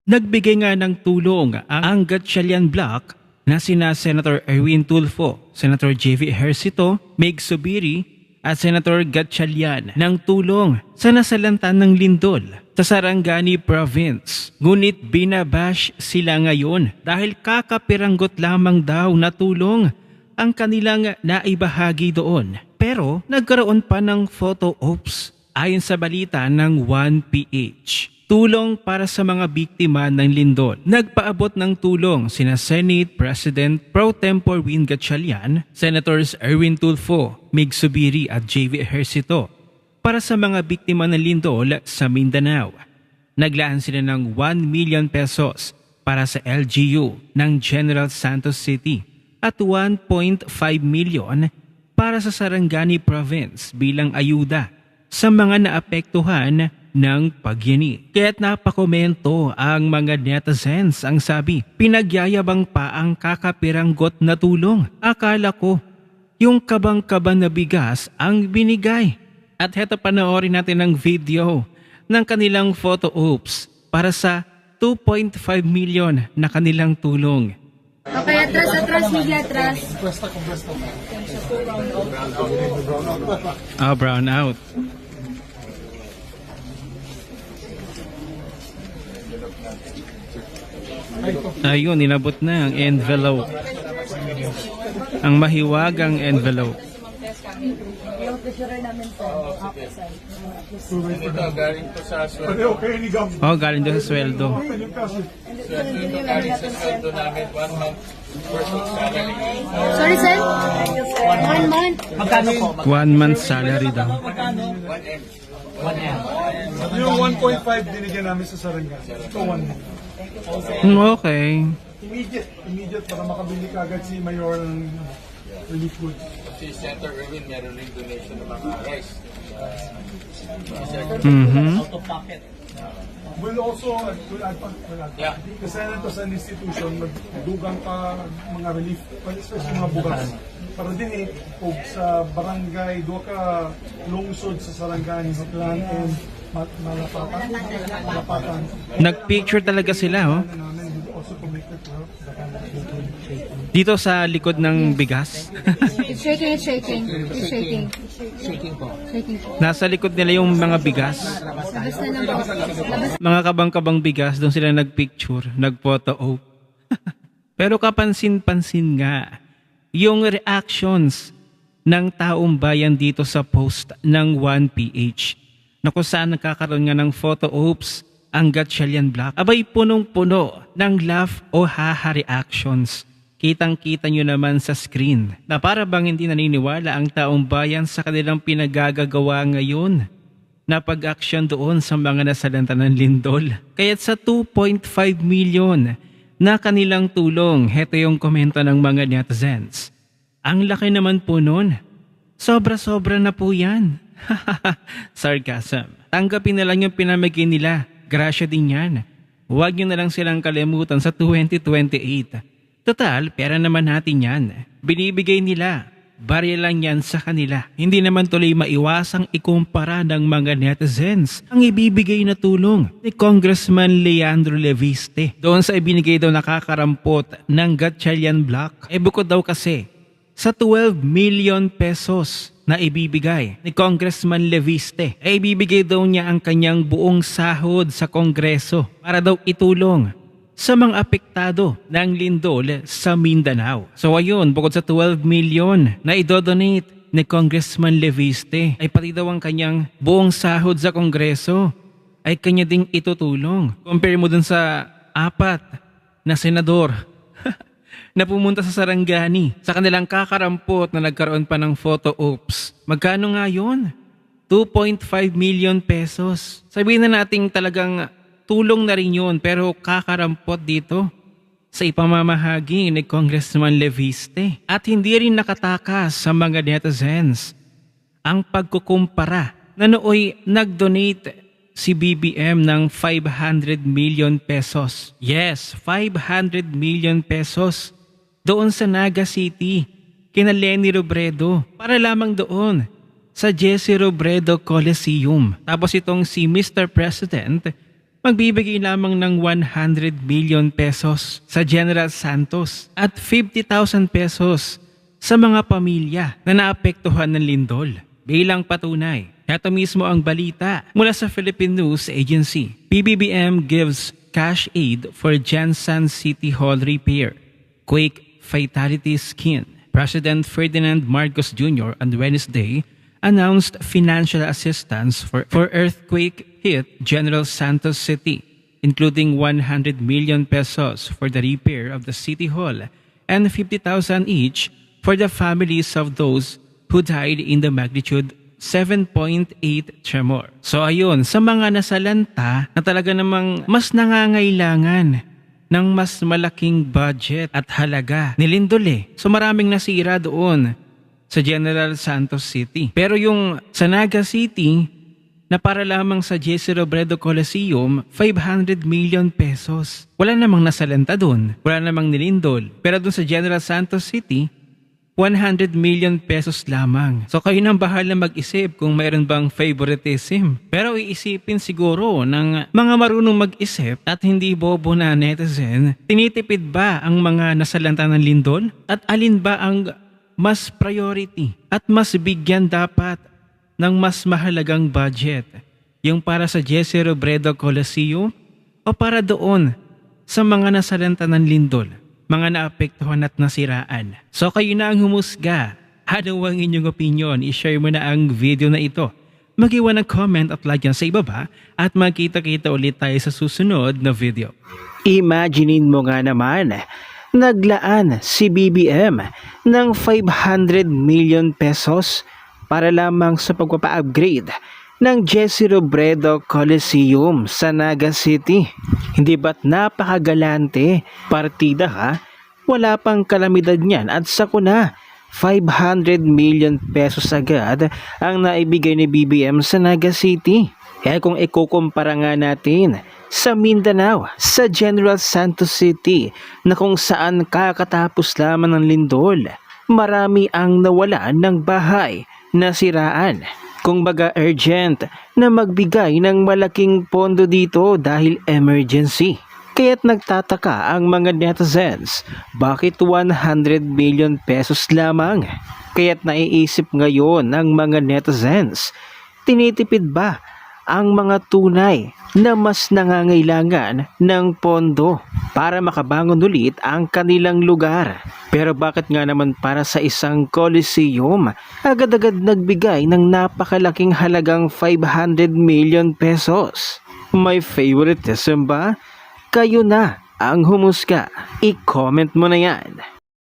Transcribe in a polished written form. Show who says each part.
Speaker 1: Nagbigay nga ng tulong ang Gatchalian Bloc na sina Senator Erwin Tulfo, Senator JV Ejercito, Meg Zubiri at Senator Gatchalian ng tulong sa nasalantan ng lindol sa Sarangani Province. Ngunit binabash sila ngayon dahil kakapiranggot lamang daw na tulong ang kanilang naibahagi doon. Pero nagkaroon pa ng photo ops ayon sa balita ng 1PH. Tulong para sa mga biktima ng lindol. Nagpaabot ng tulong sina Senate President Pro Tempore Win Gatchalian, Senators Erwin Tulfo, Mig Zubiri at JV Ejercito para sa mga biktima ng lindol sa Mindanao. Naglaan sila ng 1 million pesos para sa LGU ng General Santos City at 1.5 million para sa Sarangani Province bilang ayuda sa mga naapektuhan ng pagyanig. Kaya't napakomento ang mga netizens ang sabi, pinagyayabang pa ang kakapiranggot na tulong. Akala ko yung kabang-kabang na bigas ang binigay. At heto panoorin natin ang video ng kanilang photo ops para sa 2.5 million na kanilang tulong.
Speaker 2: Okay, atras, media atras.
Speaker 1: Brown out. Ayun, inabot na ang envelope. Ang mahiwagang envelope.
Speaker 2: Yung picture namin sa
Speaker 3: Ito, galing to sa sweldo.
Speaker 1: Galing doon sa sweldo.
Speaker 3: Ito galing sa sweldo namin, 1 month worth of salary.
Speaker 2: Sorry, sir? 1 month.
Speaker 4: Magkano po?
Speaker 1: 1 month salary daw.
Speaker 3: 1M.
Speaker 5: Yung 1.5 dinigyan namin sa Sarangani. Ito 1.
Speaker 1: Okay.
Speaker 5: Immediate para makabili kagad si Mayor ng relief goods.
Speaker 3: Si Senator Erwin, meron rin donation ng mga rice.
Speaker 4: Out of pocket.
Speaker 5: We'll also,
Speaker 3: Yeah.
Speaker 5: the Senate as an institution, magdugang pa mga relief, especially mga bugas. Para din kung sa barangay, doon ka lungsod sa Sarangani, sa Clan and Malapatan.
Speaker 1: Nagpicture talaga sila, oh.
Speaker 5: Also committed to help the family.
Speaker 1: Dito sa likod ng bigas.
Speaker 2: It's shaking, it's shaking. It's shaking.
Speaker 4: Shaking po.
Speaker 2: Shaking po.
Speaker 1: Nasa likod nila yung mga bigas.
Speaker 2: Labas na lang po. Labas.
Speaker 1: Mga kabang-kabang bigas, doon sila nagpicture, nagphoto op. Pero kapansin-pansin nga, yung reactions ng taong bayan dito sa post ng 1PH na kung saan nagkakaroon nga ng photo ops ang Gatchalian Bloc, abay punong-puno ng laugh o haha reactions. Kitang-kita nyo naman sa screen na para bang hindi naniniwala ang taong bayan sa kanilang pinagagagawa ngayon na pag-action doon sa mga nasalanta ng lindol. Kaya't sa 2.5 million na kanilang tulong, heto yung komento ng mga netizens. Ang laki naman po nun. Sobra-sobra na po yan. Sarcasm. Tanggapin na lang yung pinamigay nila. Grasya din yan. Huwag nyo na lang silang kalimutan sa 2028. Total, pera naman natin yan. Binibigay nila. Barya lang yan sa kanila. Hindi naman tuloy maiwasang ikumpara ng mga netizens ang ibibigay na tulong ni Congressman Leandro Leviste. Doon sa ibinigay daw nakakarampot ng Gatchalian Bloc. Bukod daw kasi sa 12 million pesos na ibibigay ni Congressman Leviste, ibibigay daw niya ang kanyang buong sahod sa Kongreso para daw itulong sa mga apektado ng lindol sa Mindanao. So ayun, bukod sa 12 million na idodonate ni Congressman Leviste, ay pati daw ang kanyang buong sahod sa Kongreso ay kanya ding itutulong. Compare mo dun sa 4 na senador na pumunta sa Sarangani sa kanilang kakarampot na nagkaroon pa ng photo ops. Magkano nga yun? 2.5 million pesos. Sabihin na natin talagang tulong na rin yun, pero kakarampot dito sa ipamamahagi ni Congressman Leviste. At hindi rin nakatakas sa mga netizens ang pagkukumpara na nooy nag-donate si BBM ng 500 million pesos. Yes, 500 million pesos doon sa Naga City, kina Leni Robredo, para lamang doon sa Jesse Robredo Coliseum. Tapos itong si Mr. President magbibigay lamang ng 100 million pesos sa General Santos at 50,000 pesos sa mga pamilya na naapektuhan ng lindol. Bilang patunay, ito mismo ang balita mula sa Philippine News Agency. PBBM gives cash aid for Jensen City Hall repair, quake fatality skin. President Ferdinand Marcos Jr. on Wednesday announced financial assistance for earthquake-hit General Santos City, including 100 million pesos for the repair of the City Hall and 50,000 each for the families of those who died in the magnitude 7.8 tremor. So ayun, sa mga nasalanta na talaga namang mas nangangailangan ng mas malaking budget at halaga ni lindol So maraming nasira doon sa General Santos City. Pero yung sa Naga City, na para lamang sa Jesse Robredo Coliseum, 500 million pesos. Wala namang nasalanta doon. Wala namang nilindol. Pero doon sa General Santos City, 100 million pesos lamang. So kayo nang bahala mag-isip kung mayroon bang favoritism. Pero iisipin siguro ng mga marunong mag-isip at hindi bobo na netizen, tinitipid ba ang mga nasalanta ng lindol? At alin ba ang mas priority at mas bigyan dapat ng mas mahalagang budget? Yung para sa Jesse Robredo Coliseum o para doon sa mga nasalanta ng lindol, mga naapektuhan at nasiraan? So kayo na ang humusga. Ano ang inyong opinion? I-share mo na ang video na ito. Mag-iwan ng comment at like yan sa ibaba at magkita-kita ulit tayo sa susunod na video.
Speaker 6: Imaginein mo nga naman, naglaan si BBM ng 500 million pesos para lamang sa pagpapa-upgrade ng Jesse Robredo Coliseum sa Naga City. Hindi ba't napakagalante? Partida ka? Wala pang kalamidad niyan at sako na 500 million pesos agad ang naibigay ni BBM sa Naga City. Kaya kung ikukumpara nga natin sa Mindanao, sa General Santos City na kung saan kakatapos lamang ng lindol, marami ang nawalan ng bahay, nasiraan. Kung baga urgent na magbigay ng malaking pondo dito dahil emergency. Kaya't nagtataka ang mga netizens, bakit 100 million pesos lamang? Kaya't naiisip ngayon ng mga netizens, tinitipid ba ang mga tunay na mas nangangailangan ng pondo para makabangon ulit ang kanilang lugar? Pero bakit nga naman para sa isang Coliseum, agad-agad nagbigay ng napakalaking halagang 500 million pesos? May favoritism ba? Kayo na ang humusga. I-comment mo na yan.